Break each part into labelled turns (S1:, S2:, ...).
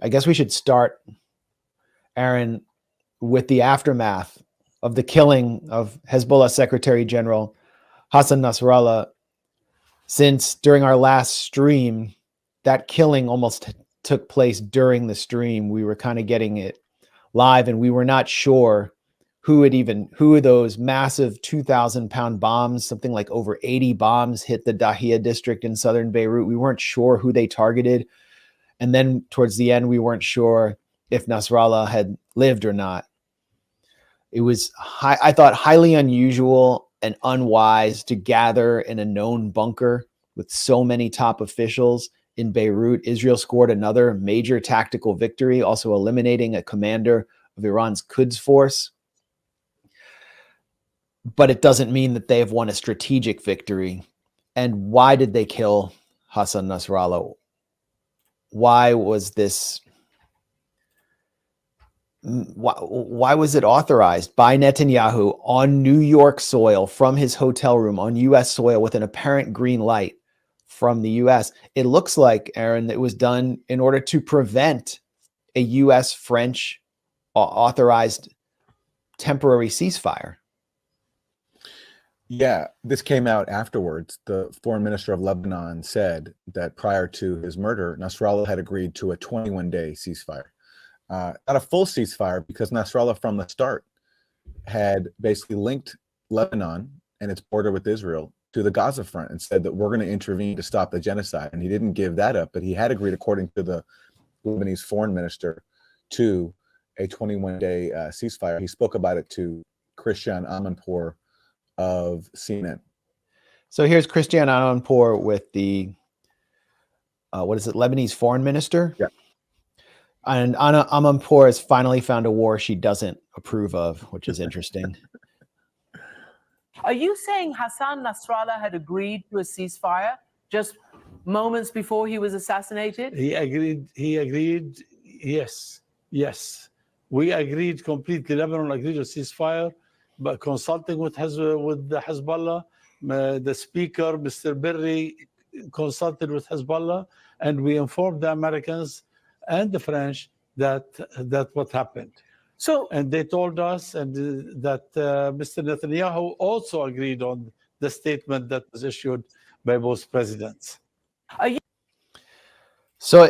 S1: I guess we should start, Aaron, with the aftermath of the killing of Hezbollah Secretary General Hassan Nasrallah. Since during our last stream, that killing almost took place during the stream. We were kind of getting it live, and we were not sure who those massive 2,000-pound bombs, something like over 80 bombs, hit the Dahia district in southern Beirut. We weren't sure who they targeted. And then towards the end, we weren't sure if Nasrallah had lived or not. It was, I thought, highly unusual and unwise to gather in a known bunker with so many top officials in Beirut. Israel scored another major tactical victory, also eliminating a commander of Iran's Quds force. But it doesn't mean that they have won a strategic victory. And why did they kill Hassan Nasrallah? Why was this? Why was it authorized by Netanyahu on New York soil from his hotel room on U.S. soil with an apparent green light from the U.S.? It looks like, Aaron, that it was done in order to prevent a U.S.-French authorized temporary ceasefire.
S2: Yeah, this came out afterwards. The foreign minister of Lebanon said that prior to his murder, Nasrallah had agreed to a 21-day ceasefire. Not a full ceasefire, because Nasrallah from the start had basically linked Lebanon and its border with Israel to the Gaza front and said that we're going to intervene to stop the genocide. And he didn't give that up, but he had agreed, according to the Lebanese foreign minister, to a 21-day ceasefire. He spoke about it to Christian Amanpour of CNN.
S1: So here's Christian Amanpour with the, Lebanese foreign minister?
S2: Yeah.
S1: And Amanpour has finally found a war she doesn't approve of, which is interesting.
S3: Are you saying Hassan Nasrallah had agreed to a ceasefire just moments before he was assassinated?
S4: He agreed. Yes. We agreed completely. Lebanon agreed to ceasefire, but consulting with the Hezbollah, the speaker, Mr. Berry, consulted with Hezbollah, and we informed the Americans and the French that what happened.
S3: So,
S4: and they told us that Mr. Netanyahu also agreed on the statement that was issued by both presidents.
S1: So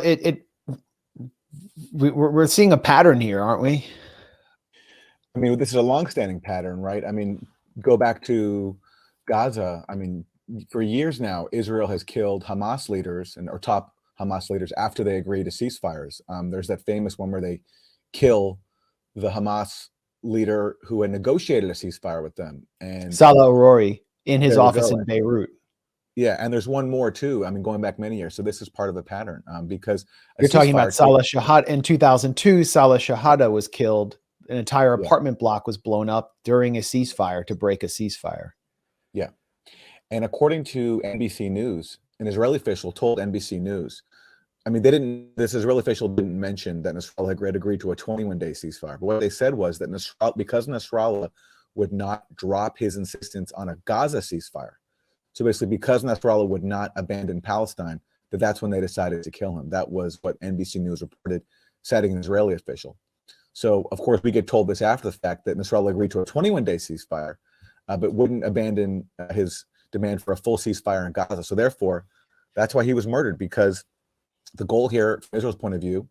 S1: we're seeing a pattern here, aren't we?
S2: I mean, this is a long-standing pattern, right? I mean, go back to Gaza. I mean, for years now, Israel has killed Hamas leaders or top Hamas leaders after they agree to ceasefires. There's that famous one where they kill the Hamas leader who had negotiated a ceasefire with them, and
S1: Salah Arori in his office in Beirut.
S2: Yeah, and there's one more too. I mean, going back many years. So this is part of the pattern, because
S1: you're talking about Salah Shahada in 2002. Salah Shahada was killed. An entire apartment block was blown up during a ceasefire to break a ceasefire.
S2: Yeah, and according to NBC News, an Israeli official told NBC News, I mean, this Israeli official didn't mention that Nasrallah had agreed to a 21-day ceasefire. But what they said was that because Nasrallah would not drop his insistence on a Gaza ceasefire, so basically because Nasrallah would not abandon Palestine, that's when they decided to kill him. That was what NBC News reported, citing an Israeli official. So, of course, we get told this after the fact that Nasrallah agreed to a 21-day ceasefire, but wouldn't abandon his demand for a full ceasefire in Gaza. So therefore, that's why he was murdered, because the goal here, from Israel's point of view,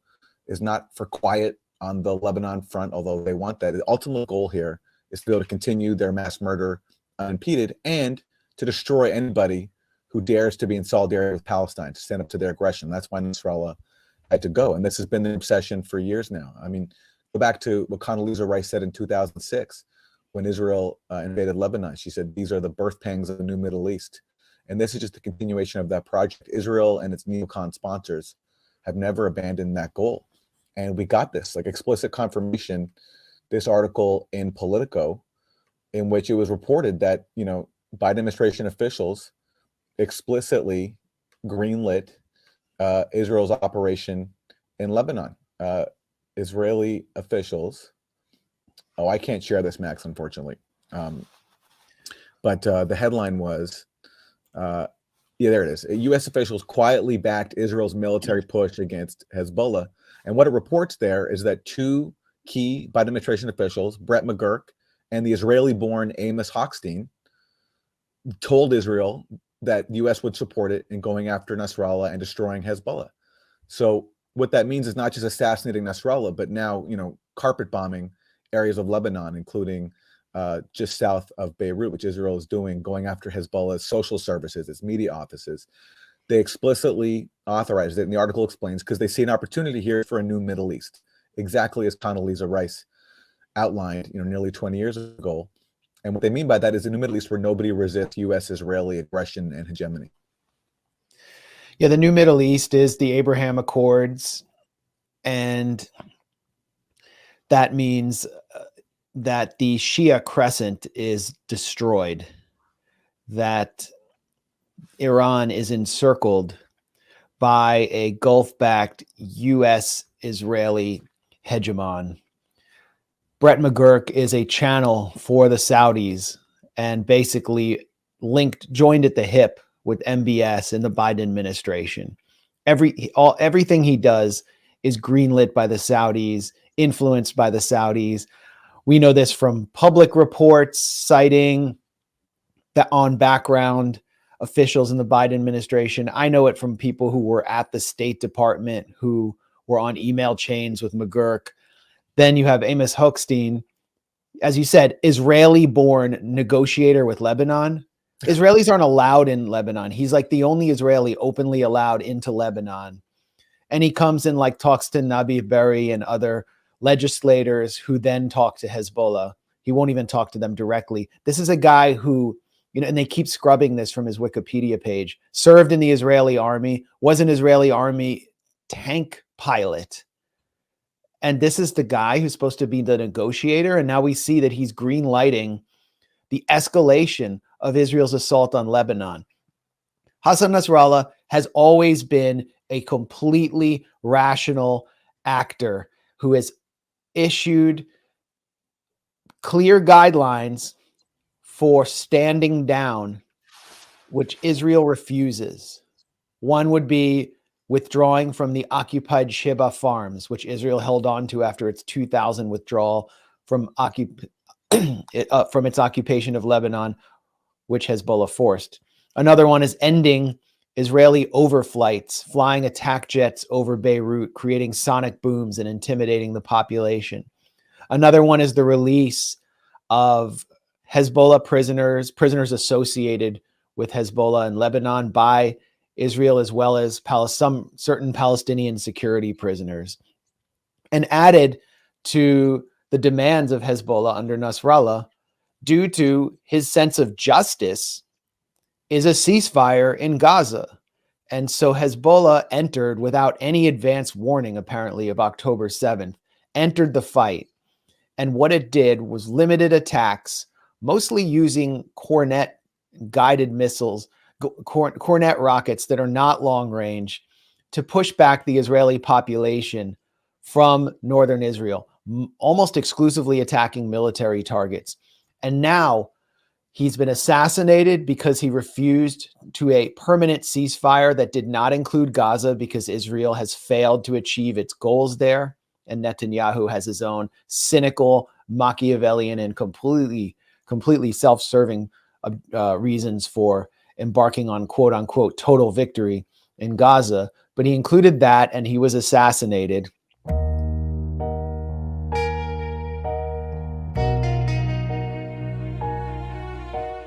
S2: is not for quiet on the Lebanon front, although they want that. The ultimate goal here is to be able to continue their mass murder unimpeded and to destroy anybody who dares to be in solidarity with Palestine, to stand up to their aggression. That's why Nasrallah had to go. And this has been the obsession for years now. I mean, go back to what Condoleezza Rice said in 2006 when Israel invaded Lebanon. She said, these are the birth pangs of the new Middle East. And this is just a continuation of that project. Israel and its neocon sponsors have never abandoned that goal. And we got this, like, explicit confirmation, this article in Politico, in which it was reported that, you know, Biden administration officials explicitly greenlit Israel's operation in Lebanon. Israeli officials, I can't share this, Max, unfortunately. But the headline was, yeah, there it is. U.S. officials quietly backed Israel's military push against Hezbollah And what it reports there is that two key Biden administration officials, Brett McGurk and the Israeli-born Amos Hochstein, told Israel that the U.S. would support it in going after Nasrallah and destroying Hezbollah. So what that means is not just assassinating Nasrallah, but now, carpet bombing areas of Lebanon, including just south of Beirut, which Israel is doing, going after Hezbollah's social services, its media offices. They explicitly authorized it, and the article explains, because they see an opportunity here for a new Middle East, exactly as Condoleezza Rice outlined, nearly 20 years ago. And what they mean by that is a new Middle East where nobody resists U.S.-Israeli aggression and hegemony.
S1: Yeah, the new Middle East is the Abraham Accords, and that means that the Shia crescent is destroyed, that Iran is encircled by a Gulf-backed U.S.-Israeli hegemon. Brett McGurk is a channel for the Saudis and basically joined at the hip with MBS and the Biden administration. Everything he does is greenlit by the Saudis, influenced by the Saudis. We know this from public reports citing that on background officials in the Biden administration. I know it from people who were at the State Department, who were on email chains with McGurk. Then you have Amos Hochstein, as you said, Israeli-born negotiator with Lebanon. Israelis aren't allowed in Lebanon. He's like the only Israeli openly allowed into Lebanon. And he comes and talks to Nabi Berri and other legislators who then talk to Hezbollah. He won't even talk to them directly. This is a guy who, and they keep scrubbing this from his Wikipedia page, served in the Israeli army, was an Israeli army tank pilot. And this is the guy who's supposed to be the negotiator. And now we see that he's green lighting the escalation of Israel's assault on Lebanon. Hassan Nasrallah has always been a completely rational actor who has issued clear guidelines for standing down, which Israel refuses. One would be withdrawing from the occupied Sheba farms, which Israel held on to after its 2000 withdrawal from its occupation of Lebanon, which Hezbollah forced. Another one is ending Israeli overflights, flying attack jets over Beirut, creating sonic booms and intimidating the population. Another one is the release of Hezbollah prisoners associated with Hezbollah in Lebanon by Israel, as well as some certain Palestinian security prisoners. And added to the demands of Hezbollah under Nasrallah, due to his sense of justice, is a ceasefire in Gaza. And so Hezbollah entered without any advance warning, apparently, of October 7th, entered the fight. And what it did was limited attacks, mostly using Cornet-guided missiles, Cornet rockets that are not long range, to push back the Israeli population from northern Israel, almost exclusively attacking military targets. And now he's been assassinated because he refused to a permanent ceasefire that did not include Gaza, because Israel has failed to achieve its goals there. And Netanyahu has his own cynical, Machiavellian, and completely self-serving reasons for embarking on quote unquote total victory in Gaza. But he included that, and he was assassinated.